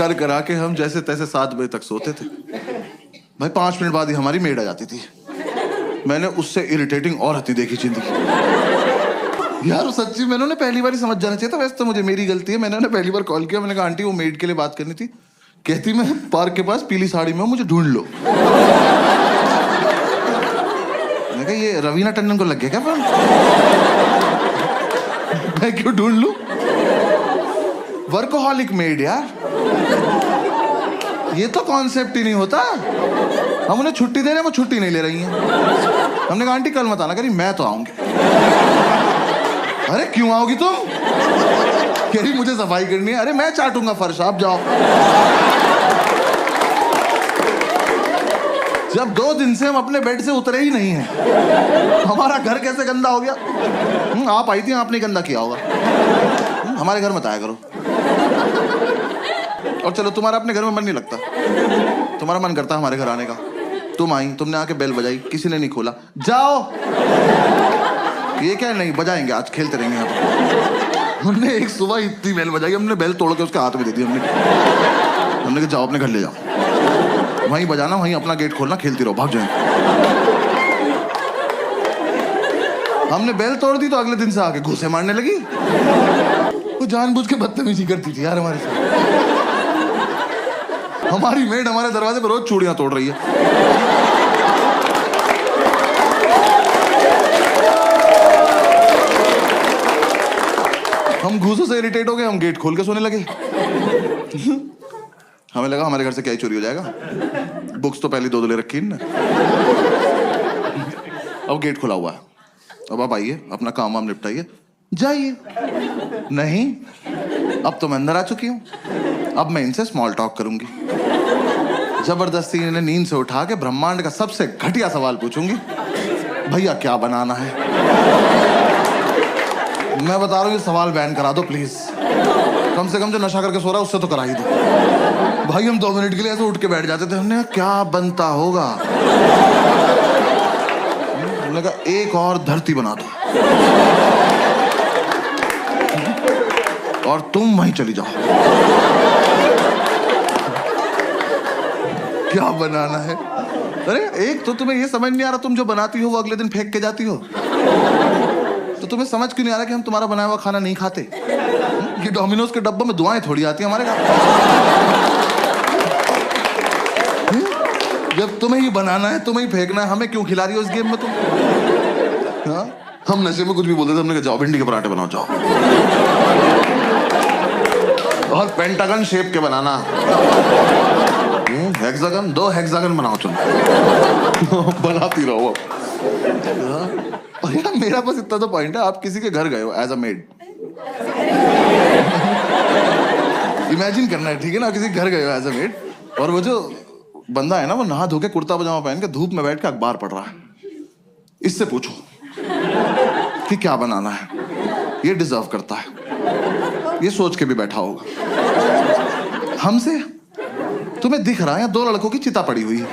कर करा के हम जैसे तैसे 7 बजे तक सोते थे भाई। 5 मिनट बाद ही हमारी मेड आ जाती थी। मैंने उससे इरिटेटिंग और हती देखी जिंदगी यार। सच्ची मैंने उन्हें पहली बार ही समझ जाना चाहिए था। वैसे तो मुझे मेरी गलती है, मैंने उन्हें पहली बार कॉल किया। मैंने कहा आंटी वो मेड के लिए बात करनी थी। कहती मैं पार्क के पास पीली साड़ी में हूं, मुझे ढूंढ लो। मैंने कहा ये रवीना टंडन को लग गया क्या फोन? मैं क्यों ढूंढ लूं? वर्कोहॉलिक मेड यार, ये तो कॉन्सेप्ट ही नहीं होता। हम उन्हें छुट्टी दे रहे हैं, वो छुट्टी नहीं ले रही हैं। हमने कहा आंटी कल मत आना। करी मैं तो आऊंगी। अरे क्यों आओगी तुम? कह रही मुझे सफाई करनी है। अरे मैं चाटूंगा फर्श, आप जाओ। जब 2 दिन से हम अपने बेड से उतरे ही नहीं हैं, हमारा घर कैसे गंदा हो गया? आप आई थी, आपने गंदा किया होगा। हमारे घर मत आया करो। और चलो तुम्हारा अपने घर में मन नहीं लगता, तुम्हारा मन करता है हमारे घर आने का। तुम आई, तुमने आके बेल बजाई, किसी ने नहीं खोला। जाओ। ये क्या नहीं बजाएंगे, आज खेलते रहेंगे यहाँ पर। हमने एक सुबह इतनी बेल बजाई, हमने बेल तोड़ के उसके हाथ में दे दी। हमने कहा जाओ अपने घर ले जाओ, वहीं बजाना, वहीं अपना गेट खोलना, खेलती रहो, भाग जाएंगे। हमने बेल तोड़ दी तो अगले दिन से आके घूंसे मारने लगी। वो जानबूझ के बदतमीजी करती थी यार हमारे साथ। हमारी मेड हमारे दरवाजे पर रोज चूड़ियां तोड़ रही है। हम घूसों से इरिटेट हो गए, हम गेट खोल के सोने लगे। हमें लगा हमारे घर से क्या ही चोरी हो जाएगा। बुक्स तो पहले 2 ले रखी है। अब गेट खुला हुआ है, अब आप आइए, अपना काम वाम निपटाइए, जाइए। नहीं, अब तो मैं अंदर आ चुकी हूँ, अब मैं इनसे स्मॉल टॉक करूंगी। जबरदस्ती इन्हें नींद से उठा के ब्रह्मांड का सबसे घटिया सवाल पूछूंगी, भैया क्या बनाना है? मैं बता रहा हूँ, ये सवाल बैन करा दो प्लीज। कम से कम जो नशा करके सो रहा है उससे तो करा ही दो। भाई हम 2 मिनट के लिए ऐसे उठ के बैठ जाते थे। हमने क्या बनता होगा? हमने कहा एक और धरती बना दो और तुम वहीं चली जाओ। क्या बनाना है? अरे एक तो तुम्हें ये समझ नहीं आ रहा, तुम जो बनाती हो वो अगले दिन फेंक के जाती हो। तो तुम्हें समझ क्यों नहीं आ रहा कि हम तुम्हारा बनाया हुआ खाना नहीं खाते? ये डोमिनोज के डब्बों में दुआएं थोड़ी आती हैं हमारे घर। जब तुम्हें ही बनाना है, तुम्हें ही फेंकना है, हमें क्यों खिला रही हो इस गेम में तुम? हाँ? हम नशे में कुछ भी बोलते थे। हमने कहा जाओ भिंडी के पराठे बनाओ, जाओ। और पेंटागन शेप के बनाना, हेक्सागन, 2 हेक्सागन बनाओ तुम। बनाती रहो। और यार मेरा बस इतना तो पॉइंट है, आप किसी के घर गए हो एज अ मेड, इमेजिन करना है, ठीक है ना? किसी के घर गए हो एज अ मेड, और वो जो बंदा है ना, वो नहा धो के कुर्ता पजामा पहन के धूप में बैठ के अखबार पढ़ रहा है। इससे पूछो कि क्या बनाना है, ये डिजर्व करता है, ये सोच के भी बैठा होगा। हमसे तुम्हें दिख रहा है 2 लड़कों की चिता पड़ी हुई है,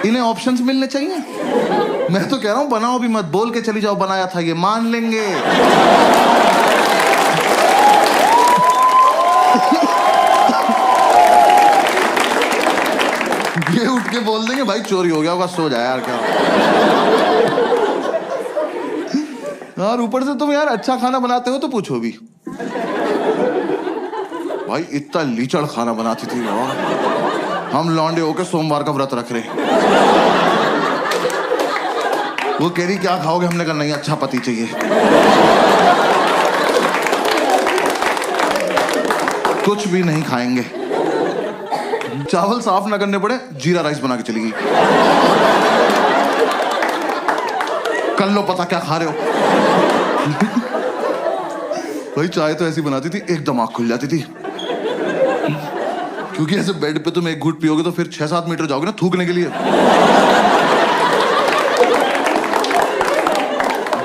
इन्हें ऑप्शंस मिलने चाहिए। मैं तो कह रहा हूं बनाओ भी मत, बोल के चली जाओ बनाया था, ये मान लेंगे। ये उठ के बोल देंगे भाई चोरी हो गया होगा, सो जाए यार। क्या यार ऊपर से तुम यार अच्छा खाना बनाते हो तो पूछो भी। भाई इतना लीचड़ खाना बनाती थी यार। हम लौंडे होके सोमवार का व्रत रख रहे। वो कह रही क्या खाओगे? हमने कहा नहीं, अच्छा पति चाहिए। कुछ भी नहीं खाएंगे। चावल साफ ना करने पड़े, जीरा राइस बना के चली गई। कर लो पता क्या खा रहे हो। भाई चाय तो ऐसी बनाती थी एकदम आंख खुल जाती थी, क्योंकि ऐसे बेड पे तुम एक घूंट पियोगे तो फिर 6-7 मीटर जाओगे ना थूकने के लिए।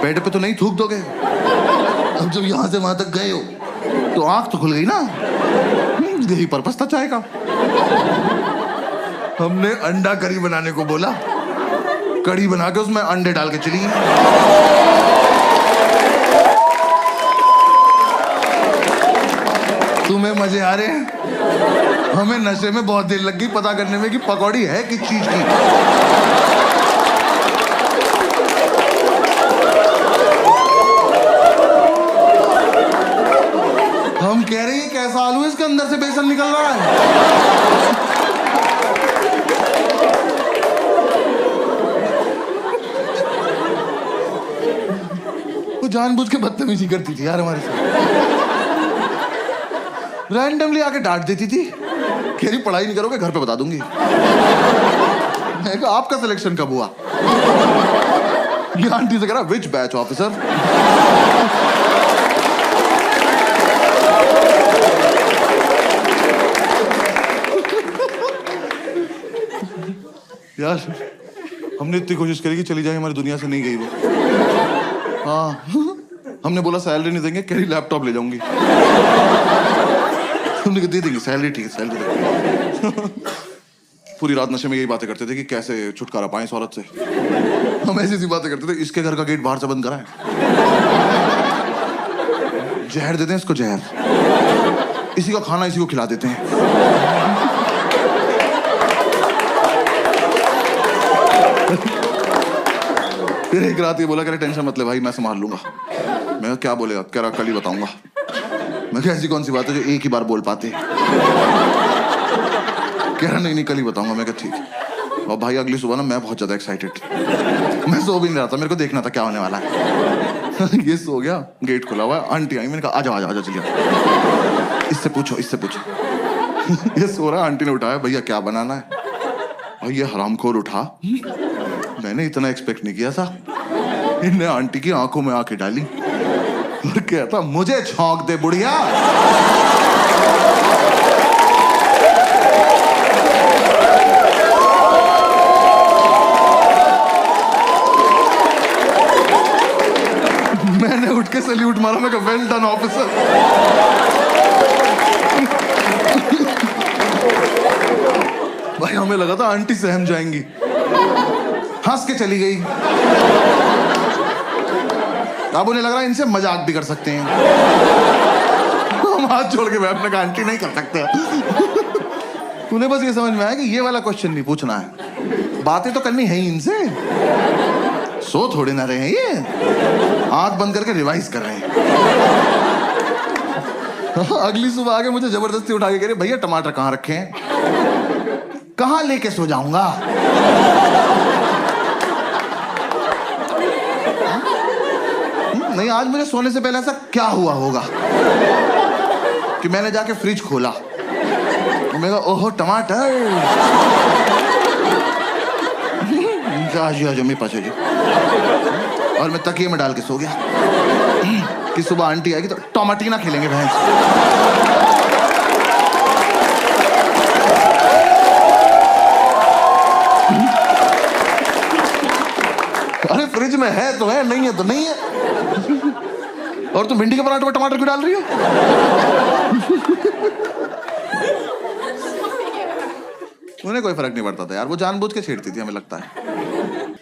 बेड पे तो नहीं थूक दोगे। अब जब यहां से वहां तक गए हो तो आंख तो खुल गई ना। यही पर्पस था चाय का। हमने अंडा करी बनाने को बोला, कड़ी बना के उसमें अंडे डाल के चली। तुम्हें मजे हमें नशे में बहुत देर लग गई पता करने में कि पकौड़ी है किस चीज की। हम कह रहे हैं कैसा आलू है, इसके अंदर से बेसन निकल रहा है। वो जानबूझ के बदतमीजी करती थी यार हमारे साथ। रैंडमली आके डांट देती थी, कह रही पढ़ाई नहीं करोगे घर पे बता दूंगी। मैं कहा आपका सिलेक्शन कब हुआ? ये आंटी से कह रहा विच बैच ऑफिसर। यार हमने इतनी कोशिश करी कि चली जाए, हमारी दुनिया से नहीं गई वो। हाँ हमने बोला सैलरी नहीं देंगे, कह रही लैपटॉप ले जाऊंगी। हमने कहा दे देंगे सैलरी, ठीक है सैलरी देंगे। पूरी रात नशे में यही बातें करते थे कि कैसे छुटकारा पाएं इस औरत से। हम ऐसी बातें करते थे, इसके घर का गेट बाहर से बंद कराएं, जहर देते हैं इसको जहर, इसी का खाना इसी को खिला देते हैं। फिर एक रात ये बोला कह रहे टेंशन मत ले भाई मैं संभाल लूंगा। मैं क्या बोलेगा? कह रहा कल ही बताऊंगा। मैं क्या ऐसी कौन सी बात है जो एक ही बार बोल पाते? कह रहा नहीं कल ही बताऊंगा। मैं क्या ठीक। और भाई अगली सुबह ना मैं बहुत ज्यादा एक्साइटेड, मैं सो भी नहीं रहा था, मेरे को देखना था क्या होने वाला है। ये सो गया, गेट खुला हुआ है, आंटी आई, मैंने कहा आजा आजा आजा चलिए, इससे पूछो इससे पूछो। ये सो रहा, आंटी ने उठाया, भैया क्या बनाना है? और ये हरामखोर उठा, मैंने इतना एक्सपेक्ट नहीं किया था। इनने आंटी की आंखों में आंखें डाली और कहता मुझे छौंक दे बुढ़िया। मैंने उठ के सैल्यूट मारा, मैं कहा वेल डन ऑफिसर। भाई हमें लगा था आंटी सहम जाएंगी, हंस के चली गई। अब उन्हें लग रहा है इनसे मजाक भी कर सकते हैं। हम हाथ जोड़ के बैठने का आंटी नहीं कर सकते। तूने बस ये समझ में आया कि ये वाला क्वेश्चन नहीं पूछना है, बातें तो करनी है ही इनसे। सो थोड़े ना रहे हैं ये, आंख बंद करके रिवाइज कर रहे हैं। अगली सुबह आके मुझे जबरदस्ती उठा के कह रहे भैया टमाटर कहाँ रखे हैं? कहाँ लेके सो जाऊंगा? नहीं आज मुझे सोने से पहले ऐसा क्या हुआ होगा कि मैंने जाके फ्रिज खोला, मैं कहा ओहो टमाटर, मेरे पास जी, और मैं तकिए में डाल के सो गया कि सुबह आंटी आएगी तो टमाटीना खेलेंगे भैंस। अरे फ्रिज में है तो है, नहीं है तो नहीं है। और तुम भिंडी के पराठे में टमाटर क्यों डाल रही हो? उन्हें कोई फर्क नहीं पड़ता था यार, वो जानबूझ के छेड़ती थी हमें लगता है।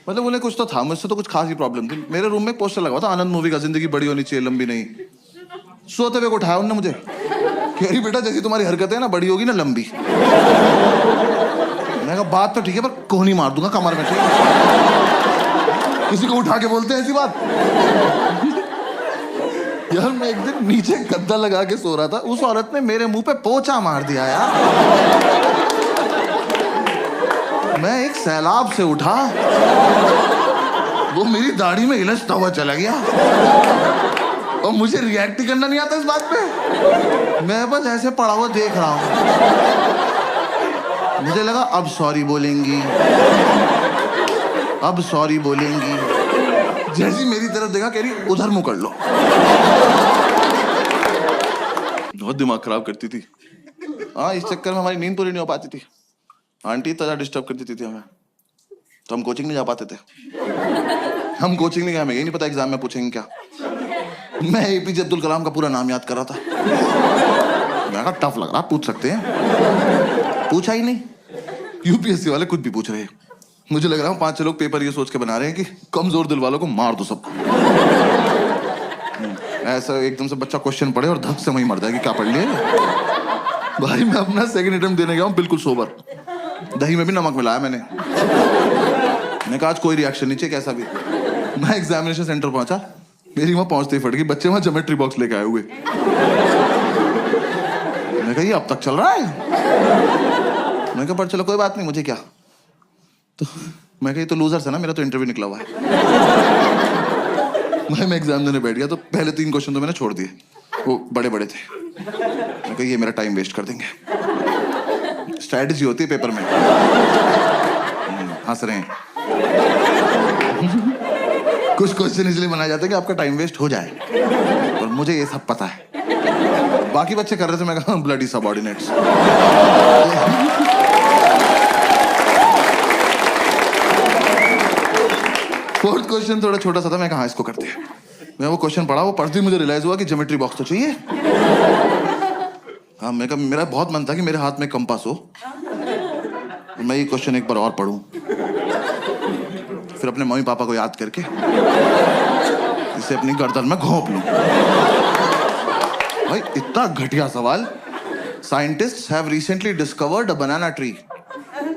मतलब उन्हें कुछ तो था, मुझसे तो कुछ खास ही प्रॉब्लम थी। मेरे रूम में एक पोस्टर लगा हुआ था आनंद मूवी का, जिंदगी बड़ी होनी चाहिए लंबी नहीं। सोते हुए को उठाया उन्होंने मुझे, कह रही बेटा जैसी तुम्हारी हरकतें है ना बड़ी होगी ना लंबी। मैंने कहा बात तो ठीक है पर कोहनी मार दूंगा कमर में, ठीक है? किसी को उठा के बोलते हैं ऐसी बात? यार मैं एक दिन नीचे गद्दा लगा के सो रहा था, उस औरत ने मेरे मुंह पे पोंछा मार दिया यार। मैं एक सैलाब से उठा, वो मेरी दाढ़ी में इलझता हुआ चला गया और मुझे रिएक्ट ही करना नहीं आता इस बात पे। मैं बस ऐसे पड़ा हुआ देख रहा हूं। मुझे लगा अब सॉरी बोलेंगी, अब सॉरी बोलेंगी। जैसी मेरी तरफ देखा कह रही उधर मुंह कर लो। बहुत दिमाग खराब करती थी। हाँ इस चक्कर में हमारी नींद पूरी नहीं हो पाती थी। आंटी इतना डिस्टर्ब कर देती थी हमें, तो हम कोचिंग नहीं जा पाते थे। हम कोचिंग नहीं गए, हमें यही नहीं पता एग्जाम में पूछेंगे क्या। मैं एपीजे अब्दुल कलाम का पूरा नाम याद कर रहा था। मैं कहा टफ लग रहा, पूछ सकते हैं। पूछा ही नहीं। यूपीएससी वाले कुछ भी पूछ रहे हैं। मुझे लग रहा है 5-6 लोग पेपर ये सोच के बना रहे हैं कि कमजोर दिल वालों को मार दो सबको। ऐसा एकदम से बच्चा क्वेश्चन पढ़े और धक से वहीं मर जाएगी, क्या पढ़ लिया? भाई मैं अपना सेकंड अटेम्प्ट देने गया हूँ बिल्कुल सोबर, दही में भी नमक मिलाया मैंने कहा आज कोई रिएक्शन नहीं चाहिए कैसा भी। मैं एग्जामिनेशन सेंटर पहुंचा, मेरी वहां पहुंचते ही फट गई, बच्चे वहां ज्योमेट्री बॉक्स लेके आए हुए। मैं कहा ये अब तक चल रहा है। मैं कहा पर चलो कोई बात नहीं, मुझे क्या। तो मैं कहा ये तो लूजर्स है ना, मेरा तो इंटरव्यू निकला हुआ है। मैं एग्जाम देने बैठ गया तो पहले 3 क्वेश्चन तो मैंने छोड़ दिए, वो बड़े बड़े थे। मैं कहा ये मेरा टाइम वेस्ट कर देंगे। स्ट्रैटेजी होती है पेपर में। हंस रहे हैं। कुछ क्वेश्चन इसलिए बनाए जाते हैं कि आपका टाइम वेस्ट हो जाए, और मुझे ये सब पता है। बाकी बच्चे कर रहे थे, मैं कहा ब्लडी सबऑर्डिनेट्स। फोर्थ क्वेश्चन थोड़ा छोटा सा था, मैं कहा इसको करते हैं। मैं वो क्वेश्चन पढ़ा, वो पढ़ते ही मुझे रियलाइज हुआ कि ज्योमेट्री बॉक्स तो चाहिए। हाँ, मैं कहा मेरा बहुत मन था कि मेरे हाथ में कंपास हो, मैं ये क्वेश्चन एक बार और पढ़ूं, फिर अपने मम्मी पापा को याद करके इसे अपनी गर्दन में घोंप लूं। भाई इतना घटिया सवाल। Scientists have recently discovered a banana tree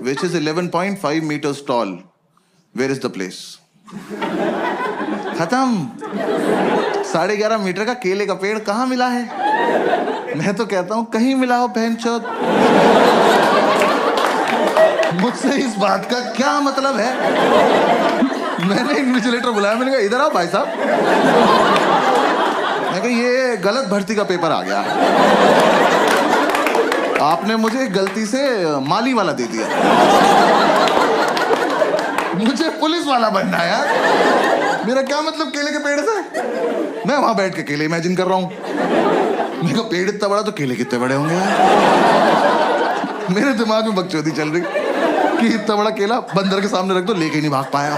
which is 11.5 meters tall. Where is the place? खत्म। 11.5 मीटर का केले का पेड़ कहाँ मिला है? मैं तो कहता हूं कहीं मिला हो बहनचोद। मुझसे इस बात का क्या मतलब है? मैंने इन्विजिलेटर बुलाया, मैंने कहा इधर आओ भाई साहब। मैं कहा ये गलत भर्ती का पेपर आ गया, आपने मुझे गलती से माली वाला दे दिया, मुझे पुलिस वाला बनना है यार। मेरा क्या मतलब केले के पेड़ से? मैं वहां बैठ के केले इमेजिन कर रहा हूं। मेरे को पेड़ इतना बड़ा तो केले कितने बड़े होंगे यार। मेरे दिमाग में बकचोदी चल रही कि इतना बड़ा केला बंदर के सामने रख दो, लेके नहीं भाग पाया।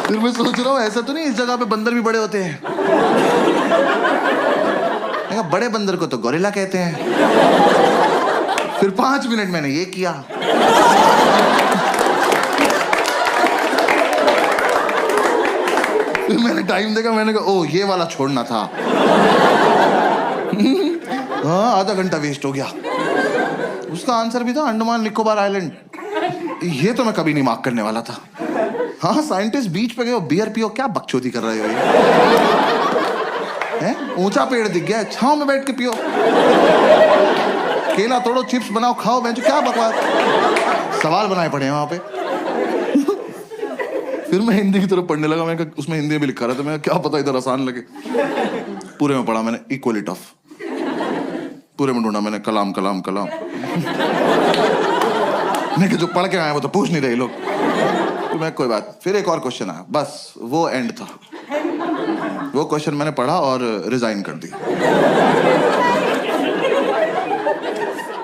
फिर मैं सोच रहा हूँ ऐसा तो नहीं इस जगह पे बंदर भी बड़े होते हैं। बड़े बंदर को तो गोरिल्ला कहते हैं। फिर 5 मिनट मैंने ये किया। फिर मैंने टाइम देखा, मैंने कहा ओ ये वाला छोड़ना था। हाँ, आधा घंटा वेस्ट हो गया। उसका आंसर भी था अंडमान निकोबार आइलैंड। ये तो मैं कभी नहीं मार्क करने वाला था। हाँ, साइंटिस्ट बीच पे गए हो, बियर पियो, क्या बकचोदी कर रहे हो ये? ऊंचा पेड़ दिख गया, छांव में बैठ के पियो। केला तोड़ो, चिप्स बनाओ, खाओ। मैं क्या बकवास सवाल बनाए पड़े हैं वहां पे। फिर मैं हिंदी की तरफ पढ़ने लगा, मैं उसमें हिंदी में भी लिखा रहा था, मैं क्या पता इधर आसान लगे। पूरे में पढ़ा मैंने इक्वली टफ, पूरे में ढूंढा मैंने कलाम कलाम कलाम। मैं जो पढ़ के आया वो तो पूछ नहीं रहे लोग। तो मैं कोई बात, फिर एक और क्वेश्चन आया, बस वो एंड था। वो क्वेश्चन मैंने पढ़ा और रिजाइन कर दी।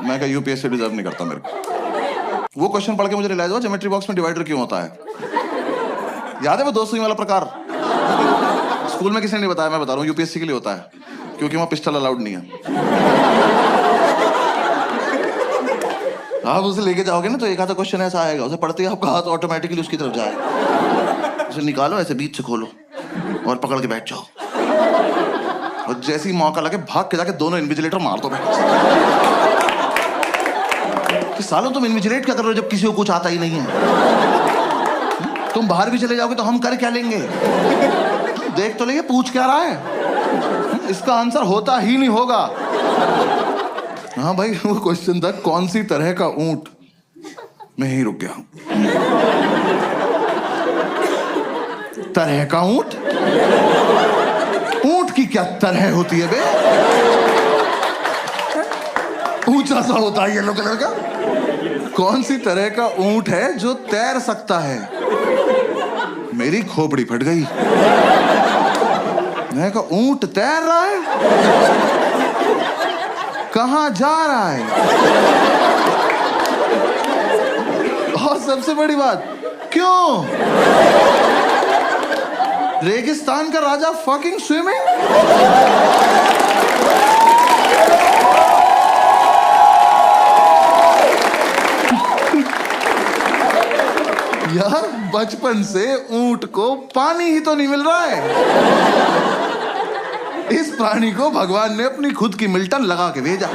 मैं कहा यूपीएससी डिजर्व नहीं करता मेरे को। वो क्वेश्चन पढ़ के मुझे रियलाइज हुआ ज्योमेट्री बॉक्स में डिवाइडर क्यों होता है। याद है वो 2 सुई वाला प्रकार? स्कूल में किसी ने नहीं बताया, मैं बता रहा हूँ, यूपीएससी के लिए होता है, क्योंकि वहां पिस्टल अलाउड नहीं है। आप उसे लेके जाओगे ना तो एक आधा क्वेश्चन ऐसा आएगा, उसे पढ़ते ही आपका हाथ ऑटोमेटिकली उसकी तरफ जाएगा। उसे निकालो, ऐसे बीच से खोलो और पकड़ के बैठ जाओ, और जैसे ही मौका लगे भाग के जाके दोनों इन्विजिलेटर मार दो। कि सालों तुम इन्विजिलेट क्या कर रहे हो जब किसी को कुछ आता ही नहीं है? तुम बाहर भी चले जाओगे तो हम कर क्या लेंगे? देख तो लेंगे पूछ क्या रहा है, इसका आंसर होता ही नहीं होगा। हाँ भाई, वो क्वेश्चन था कौन सी तरह का ऊंट। मैं ही रुक गया। तरह का ऊंट? ऊंट की क्या तरह होती है बे? ऊंचा सा होता है येलो कलर का। कौन सी तरह का ऊंट है जो तैर सकता है? मेरी खोपड़ी फट गई। मैं कहा ऊंट तैर रहा है? कहां जा रहा है? और सबसे बड़ी बात, क्यों? रेगिस्तान का राजा फकिंग स्विमिंग? यार बचपन से ऊंट को पानी ही तो नहीं मिल रहा है। इस प्राणी को भगवान ने अपनी खुद की मिल्टन लगा के भेजा।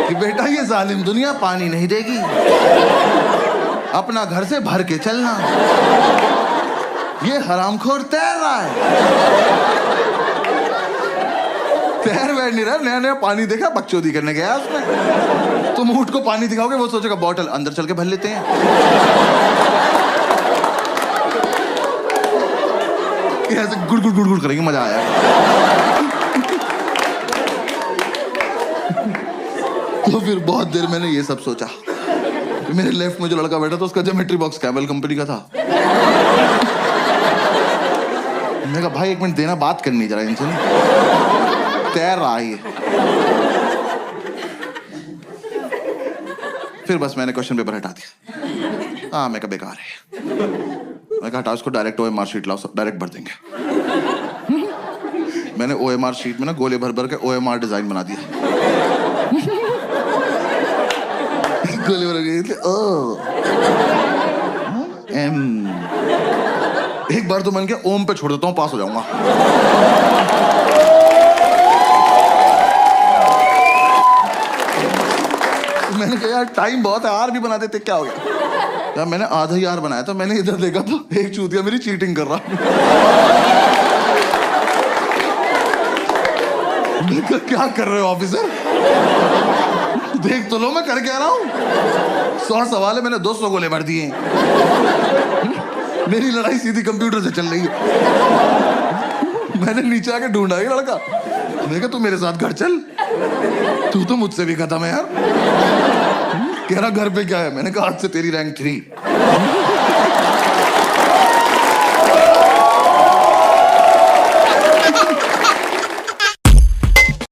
कि बेटा ये जालिम दुनिया पानी नहीं देगी, अपना घर से भर के चलना। ये हरामखोर तैर रहा है, तैर बैठ नहीं रहा, नया नया पानी देखा बकचोदी करने गया उसमें। तुम ऊंट को पानी दिखाओगे, वो सोचेगा बॉटल अंदर चल के भर लेते हैं। ऐसे गुड़ गुड़ गुड़ गुड़ करेंगे, मजा आया। तो फिर बहुत देर मैंने ये सब सोचा। मेरे लेफ्ट में जो लड़का बैठा था उसका ज्योमेट्री बॉक्स कैमल कंपनी का था। मैंने कहा भाई एक मिनट देना, बात करनी जरा इनसे, तैर रहा है। फिर बस मैंने क्वेश्चन पेपर हटा दिया। हाँ मैं कहा बेकार है। मैं कहा हटाओ इसको, डायरेक्ट OMR शीट लाओ, सब डायरेक्ट भर देंगे। मैंने OMR शीट में ना गोले भर भर के OMR डिजाइन बना दिया। गोले भर के ओ M। एक बार तो मन के ओम पे छोड़ देता हूँ, पास हो जाऊंगा। मैंने कहा यार टाइम बहुत है, आर भी बना देते, क्या हो गया यार। मैंने आधा ही आर बनाया था। मैंने इधर देखा तो एक चूतिया मेरी चीटिंग कर रहा। क्या कर रहे हो ऑफिसर, देख तो लो मैं कर क्या रहा हूँ। 100 सवाल है, मैंने 200 गोले भर दिए। मेरी लड़ाई सीधी कंप्यूटर से चल रही है। मैंने नीचे आके ढूंढा ये लड़का, मैंने कहा तू मेरे साथ घर चल, तू तो मुझसे भी खत्म है यार। कह रहा घर पे क्या है, मैंने कहा आज से तेरी रैंक 3।